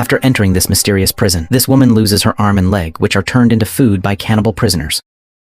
After entering this mysterious prison, this woman loses her arm and leg, which are turned into food by cannibal prisoners.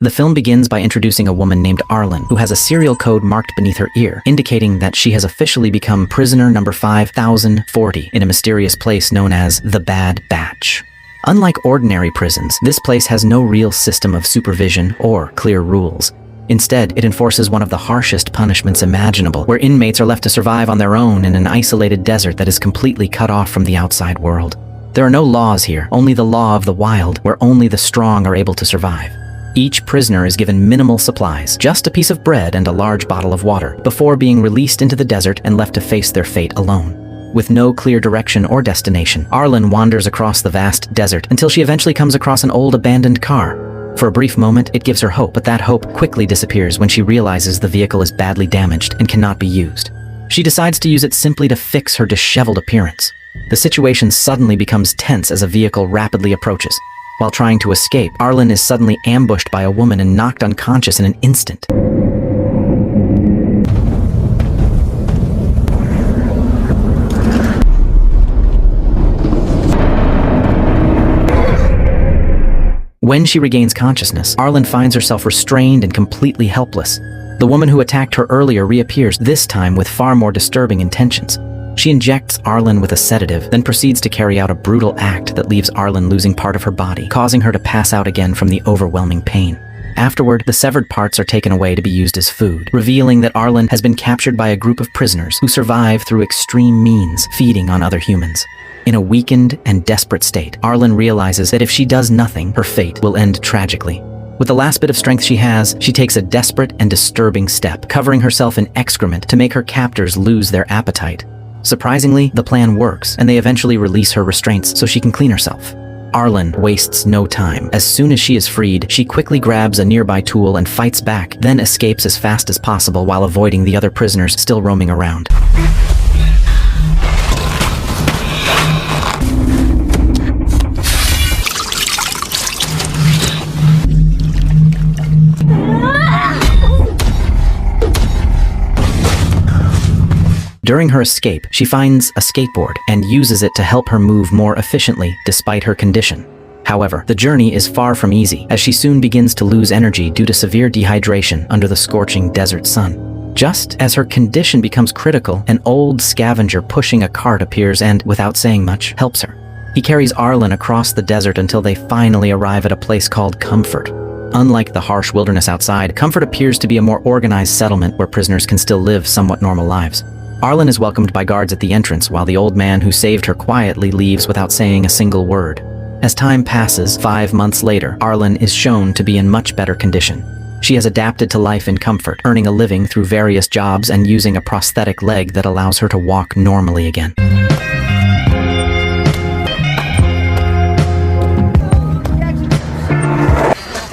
The film begins by introducing a woman named Arlen, who has a serial code marked beneath her ear, indicating that she has officially become prisoner number 5040 in a mysterious place known as the Bad Batch. Unlike ordinary prisons, this place has no real system of supervision or clear rules. Instead, it enforces one of the harshest punishments imaginable, where inmates are left to survive on their own in an isolated desert that is completely cut off from the outside world. There are no laws here, only the law of the wild, where only the strong are able to survive. Each prisoner is given minimal supplies, just a piece of bread and a large bottle of water, before being released into the desert and left to face their fate alone. With no clear direction or destination, Arlen wanders across the vast desert until she eventually comes across an old abandoned car. For a brief moment, it gives her hope, but that hope quickly disappears when she realizes the vehicle is badly damaged and cannot be used. She decides to use it simply to fix her disheveled appearance. The situation suddenly becomes tense as a vehicle rapidly approaches. While trying to escape, Arlen is suddenly ambushed by a woman and knocked unconscious in an instant. When she regains consciousness, Arlen finds herself restrained and completely helpless. The woman who attacked her earlier reappears, this time with far more disturbing intentions. She injects Arlen with a sedative, then proceeds to carry out a brutal act that leaves Arlen losing part of her body, causing her to pass out again from the overwhelming pain. Afterward, the severed parts are taken away to be used as food, revealing that Arlen has been captured by a group of prisoners who survive through extreme means, feeding on other humans. In a weakened and desperate state, Arlen realizes that if she does nothing, her fate will end tragically. With the last bit of strength she has, she takes a desperate and disturbing step, covering herself in excrement to make her captors lose their appetite. Surprisingly, the plan works, and they eventually release her restraints so she can clean herself. Arlen wastes no time. As soon as she is freed, she quickly grabs a nearby tool and fights back, then escapes as fast as possible while avoiding the other prisoners still roaming around. During her escape, she finds a skateboard and uses it to help her move more efficiently despite her condition. However, the journey is far from easy, as she soon begins to lose energy due to severe dehydration under the scorching desert sun. Just as her condition becomes critical, an old scavenger pushing a cart appears and, without saying much, helps her. He carries Arlen across the desert until they finally arrive at a place called Comfort. Unlike the harsh wilderness outside, Comfort appears to be a more organized settlement where prisoners can still live somewhat normal lives. Arlen is welcomed by guards at the entrance, while the old man who saved her quietly leaves without saying a single word. As time passes, 5 months later, Arlen is shown to be in much better condition. She has adapted to life in Comfort, earning a living through various jobs and using a prosthetic leg that allows her to walk normally again.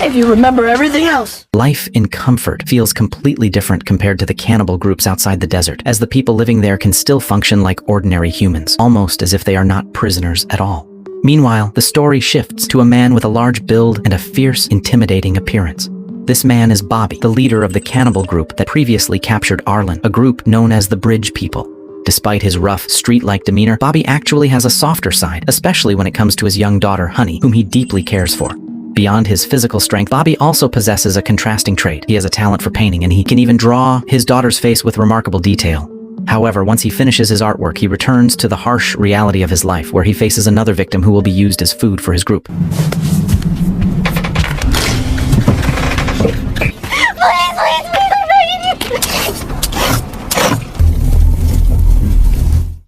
If you remember everything else. Life in Comfort feels completely different compared to the cannibal groups outside the desert, as the people living there can still function like ordinary humans, almost as if they are not prisoners at all. Meanwhile, the story shifts to a man with a large build and a fierce, intimidating appearance. This man is Bobby, the leader of the cannibal group that previously captured Arlen, a group known as the Bridge People. Despite his rough, street-like demeanor, Bobby actually has a softer side, especially when it comes to his young daughter, Honey, whom he deeply cares for. Beyond his physical strength, Bobby also possesses a contrasting trait. He has a talent for painting, and he can even draw his daughter's face with remarkable detail. However, once he finishes his artwork, he returns to the harsh reality of his life, where he faces another victim who will be used as food for his group.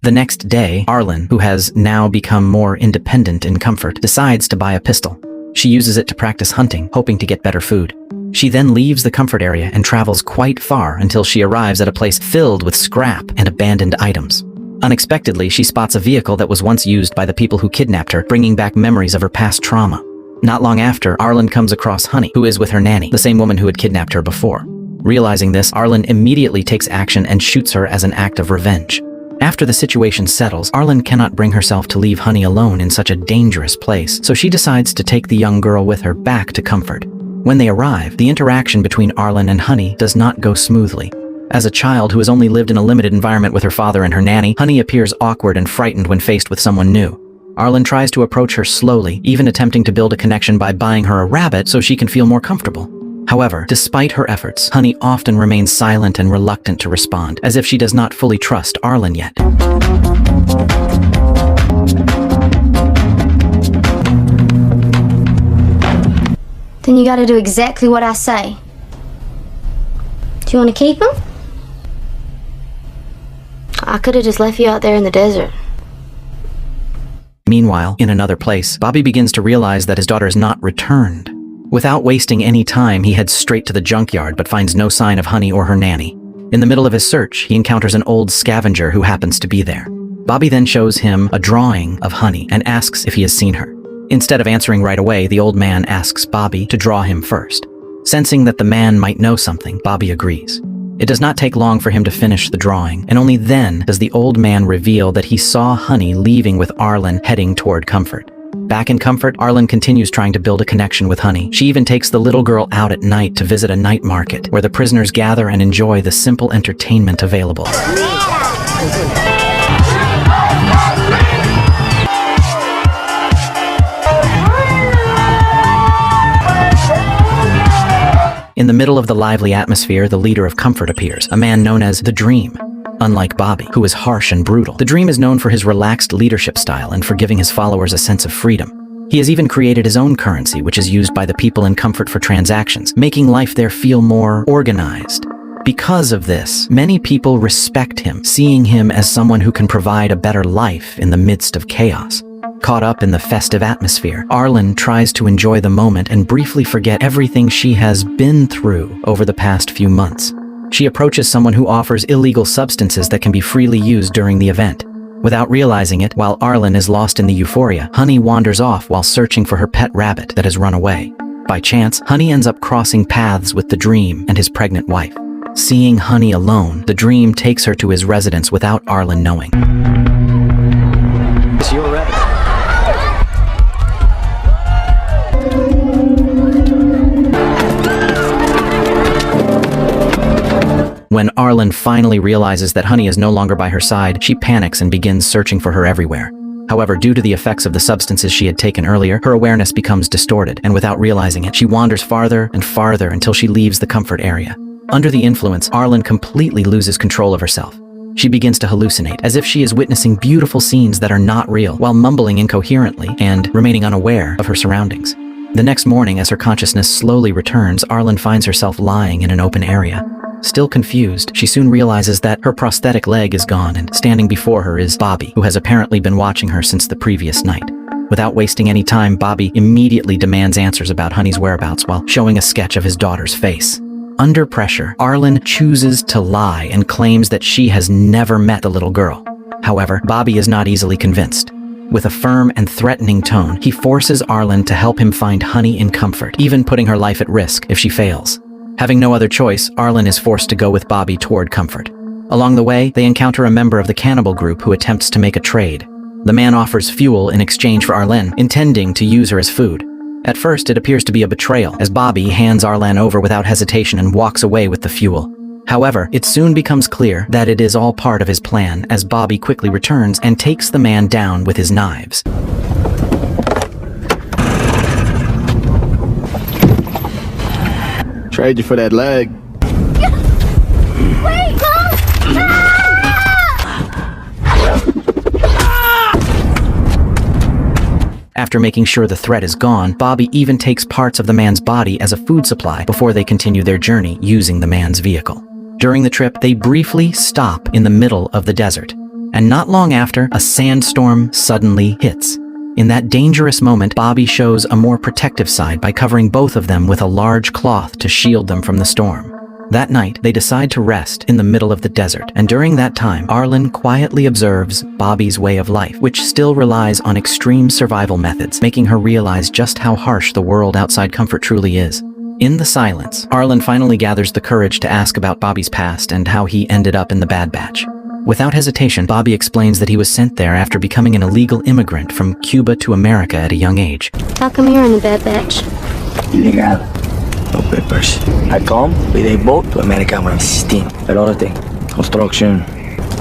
The next day, Arlen, who has now become more independent in Comfort, decides to buy a pistol. She uses it to practice hunting, hoping to get better food. She then leaves the Comfort area and travels quite far until she arrives at a place filled with scrap and abandoned items. Unexpectedly, she spots a vehicle that was once used by the people who kidnapped her, bringing back memories of her past trauma. Not long after, Arlen comes across Honey, who is with her nanny, the same woman who had kidnapped her before. Realizing this, Arlen immediately takes action and shoots her as an act of revenge. After the situation settles, Arlen cannot bring herself to leave Honey alone in such a dangerous place, so she decides to take the young girl with her back to Comfort. When they arrive, the interaction between Arlen and Honey does not go smoothly. As a child who has only lived in a limited environment with her father and her nanny, Honey appears awkward and frightened when faced with someone new. Arlen tries to approach her slowly, even attempting to build a connection by buying her a rabbit so she can feel more comfortable. However, despite her efforts, Honey often remains silent and reluctant to respond, as if she does not fully trust Arlen yet. Then you gotta do exactly what I say. Do you want to keep him? I could have just left you out there in the desert. Meanwhile, in another place, Bobby begins to realize that his daughter is not returned. Without wasting any time, he heads straight to the junkyard but finds no sign of Honey or her nanny. In the middle of his search, he encounters an old scavenger who happens to be there. Bobby then shows him a drawing of Honey and asks if he has seen her. Instead of answering right away, the old man asks Bobby to draw him first. Sensing that the man might know something, Bobby agrees. It does not take long for him to finish the drawing, and only then does the old man reveal that he saw Honey leaving with Arlen heading toward Comfort. Back in Comfort, Arlen continues trying to build a connection with Honey. She even takes the little girl out at night to visit a night market, where the prisoners gather and enjoy the simple entertainment available. In the middle of the lively atmosphere, the leader of Comfort appears, a man known as the Dream. Unlike Bobby, who is harsh and brutal, the Dream is known for his relaxed leadership style and for giving his followers a sense of freedom. He has even created his own currency, which is used by the people in Comfort for transactions, making life there feel more organized. Because of this, many people respect him, seeing him as someone who can provide a better life in the midst of chaos. Caught up in the festive atmosphere, Arlen tries to enjoy the moment and briefly forget everything she has been through over the past few months. She approaches someone who offers illegal substances that can be freely used during the event. Without realizing it, while Arlen is lost in the euphoria, Honey wanders off while searching for her pet rabbit that has run away. By chance, Honey ends up crossing paths with the Dream and his pregnant wife. Seeing Honey alone, the Dream takes her to his residence without Arlen knowing. It's your rabbit. When Arlen finally realizes that Honey is no longer by her side, she panics and begins searching for her everywhere. However, due to the effects of the substances she had taken earlier, her awareness becomes distorted, and without realizing it, she wanders farther and farther until she leaves the Comfort area. Under the influence, Arlen completely loses control of herself. She begins to hallucinate, as if she is witnessing beautiful scenes that are not real, while mumbling incoherently and remaining unaware of her surroundings. The next morning, as her consciousness slowly returns, Arlen finds herself lying in an open area. Still confused, she soon realizes that her prosthetic leg is gone, and standing before her is Bobby, who has apparently been watching her since the previous night. Without wasting any time, Bobby immediately demands answers about Honey's whereabouts while showing a sketch of his daughter's face. Under pressure, Arlen chooses to lie and claims that she has never met the little girl. However, Bobby is not easily convinced. With a firm and threatening tone, he forces Arlen to help him find Honey in Comfort, even putting her life at risk if she fails. Having no other choice, Arlen is forced to go with Bobby toward Comfort. Along the way, they encounter a member of the cannibal group who attempts to make a trade. The man offers fuel in exchange for Arlen, intending to use her as food. At first, it appears to be a betrayal, as Bobby hands Arlen over without hesitation and walks away with the fuel. However, it soon becomes clear that it is all part of his plan, as Bobby quickly returns and takes the man down with his knives. Trade you for that leg. Wait, Mom! After making sure the threat is gone, Bobby even takes parts of the man's body as a food supply before they continue their journey using the man's vehicle. During the trip, they briefly stop in the middle of the desert, and not long after, a sandstorm suddenly hits. In that dangerous moment, Bobby shows a more protective side by covering both of them with a large cloth to shield them from the storm. That night, they decide to rest in the middle of the desert, and during that time, Arlen quietly observes Bobby's way of life, which still relies on extreme survival methods, making her realize just how harsh the world outside Comfort truly is. In the silence, Arlen finally gathers the courage to ask about Bobby's past and how he ended up in the Bad Batch. Without hesitation, Bobby explains that he was sent there after becoming an illegal immigrant from Cuba to America at a young age. How come you're in the Bad Batch? Illegal. No papers. I come with a boat to America when I'm 16. A lot of things. Construction.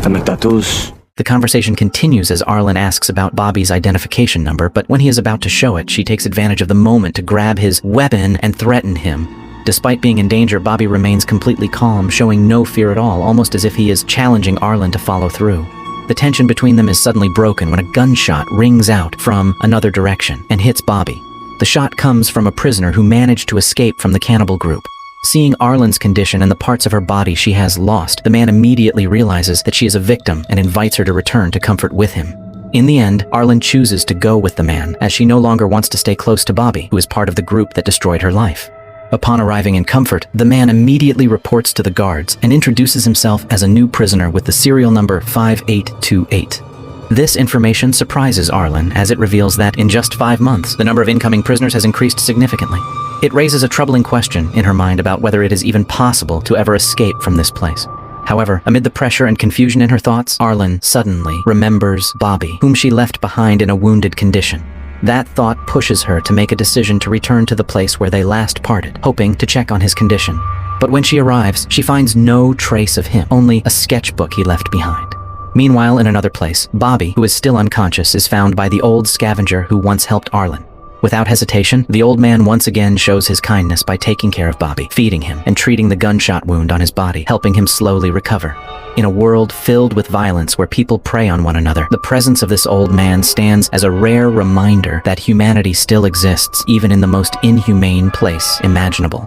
I make tattoos. The conversation continues as Arlen asks about Bobby's identification number, but when he is about to show it, she takes advantage of the moment to grab his weapon and threaten him. Despite being in danger, Bobby remains completely calm, showing no fear at all, almost as if he is challenging Arlen to follow through. The tension between them is suddenly broken when a gunshot rings out from another direction and hits Bobby. The shot comes from a prisoner who managed to escape from the cannibal group. Seeing Arlen's condition and the parts of her body she has lost, the man immediately realizes that she is a victim and invites her to return to comfort with him. In the end, Arlen chooses to go with the man, as she no longer wants to stay close to Bobby, who is part of the group that destroyed her life. Upon arriving in Comfort, the man immediately reports to the guards and introduces himself as a new prisoner with the serial number 5828. This information surprises Arlen, as it reveals that in just 5 months, the number of incoming prisoners has increased significantly. It raises a troubling question in her mind about whether it is even possible to ever escape from this place. However, amid the pressure and confusion in her thoughts, Arlen suddenly remembers Bobby, whom she left behind in a wounded condition. That thought pushes her to make a decision to return to the place where they last parted, hoping to check on his condition. But when she arrives, she finds no trace of him, only a sketchbook he left behind. Meanwhile, in another place, Bobby, who is still unconscious, is found by the old scavenger who once helped Arlen. Without hesitation, the old man once again shows his kindness by taking care of Bobby, feeding him, and treating the gunshot wound on his body, helping him slowly recover. In a world filled with violence where people prey on one another, the presence of this old man stands as a rare reminder that humanity still exists, even in the most inhumane place imaginable.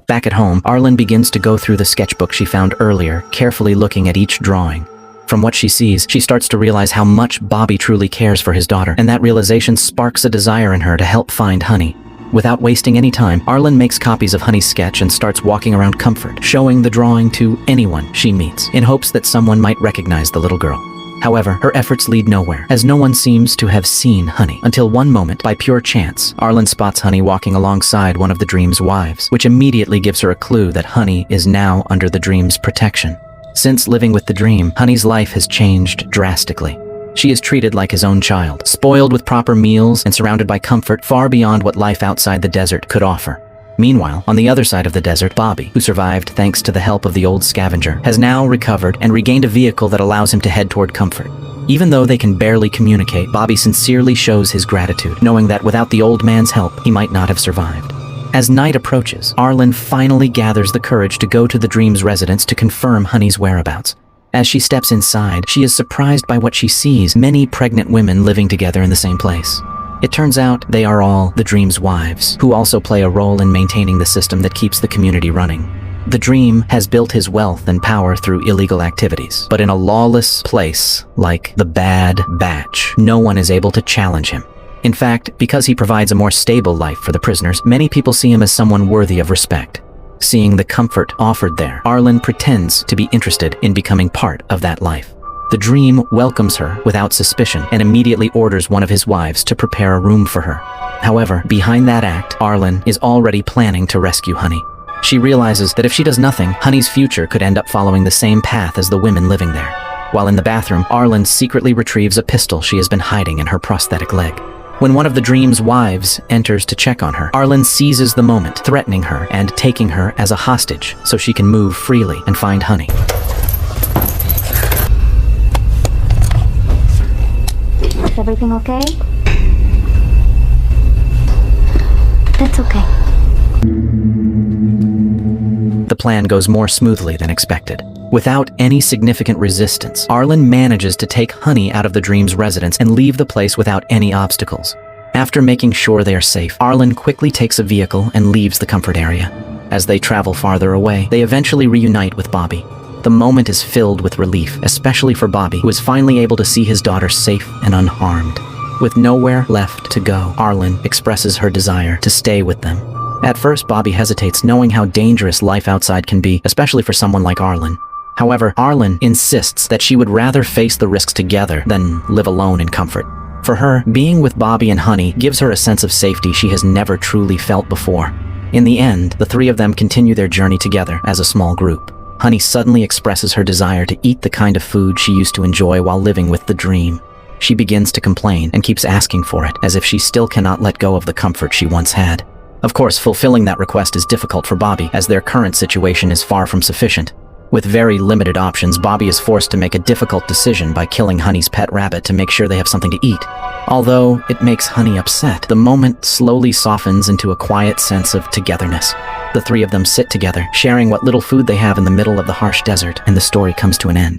Back at home, Arlen begins to go through the sketchbook she found earlier, carefully looking at each drawing. From what she sees, she starts to realize how much Bobby truly cares for his daughter, and that realization sparks a desire in her to help find Honey. Without wasting any time, Arlen makes copies of Honey's sketch and starts walking around Comfort, showing the drawing to anyone she meets, in hopes that someone might recognize the little girl. However, her efforts lead nowhere, as no one seems to have seen Honey, until one moment, by pure chance, Arlen spots Honey walking alongside one of the Dream's wives, which immediately gives her a clue that Honey is now under the Dream's protection. Since living with the Dream, Honey's life has changed drastically. She is treated like his own child, spoiled with proper meals and surrounded by comfort far beyond what life outside the desert could offer. Meanwhile, on the other side of the desert, Bobby, who survived thanks to the help of the old scavenger, has now recovered and regained a vehicle that allows him to head toward Comfort. Even though they can barely communicate, Bobby sincerely shows his gratitude, knowing that without the old man's help, he might not have survived. As night approaches, Arlen finally gathers the courage to go to the Dream's residence to confirm Honey's whereabouts. As she steps inside, she is surprised by what she sees: many pregnant women living together in the same place. It turns out they are all the Dream's wives, who also play a role in maintaining the system that keeps the community running. The Dream has built his wealth and power through illegal activities, but in a lawless place like the Bad Batch, no one is able to challenge him. In fact, because he provides a more stable life for the prisoners, many people see him as someone worthy of respect. Seeing the comfort offered there, Arlen pretends to be interested in becoming part of that life. The Dream welcomes her without suspicion and immediately orders one of his wives to prepare a room for her. However, behind that act, Arlen is already planning to rescue Honey. She realizes that if she does nothing, Honey's future could end up following the same path as the women living there. While in the bathroom, Arlen secretly retrieves a pistol she has been hiding in her prosthetic leg. When one of the Dream's wives enters to check on her, Arlen seizes the moment, threatening her and taking her as a hostage so she can move freely and find Honey. Is everything okay? That's okay. The plan goes more smoothly than expected. Without any significant resistance, Arlen manages to take Honey out of the Dream's residence and leave the place without any obstacles. After making sure they are safe, Arlen quickly takes a vehicle and leaves the comfort area. As they travel farther away, they eventually reunite with Bobby. The moment is filled with relief, especially for Bobby, who is finally able to see his daughter safe and unharmed. With nowhere left to go, Arlen expresses her desire to stay with them. At first, Bobby hesitates, knowing how dangerous life outside can be, especially for someone like Arlen. However, Arlen insists that she would rather face the risks together than live alone in comfort. For her, being with Bobby and Honey gives her a sense of safety she has never truly felt before. In the end, the three of them continue their journey together as a small group. Honey suddenly expresses her desire to eat the kind of food she used to enjoy while living with the Dream. She begins to complain and keeps asking for it, as if she still cannot let go of the comfort she once had. Of course, fulfilling that request is difficult for Bobby, as their current situation is far from sufficient. With very limited options, Bobby is forced to make a difficult decision by killing Honey's pet rabbit to make sure they have something to eat. Although it makes Honey upset, the moment slowly softens into a quiet sense of togetherness. The three of them sit together, sharing what little food they have in the middle of the harsh desert, and the story comes to an end.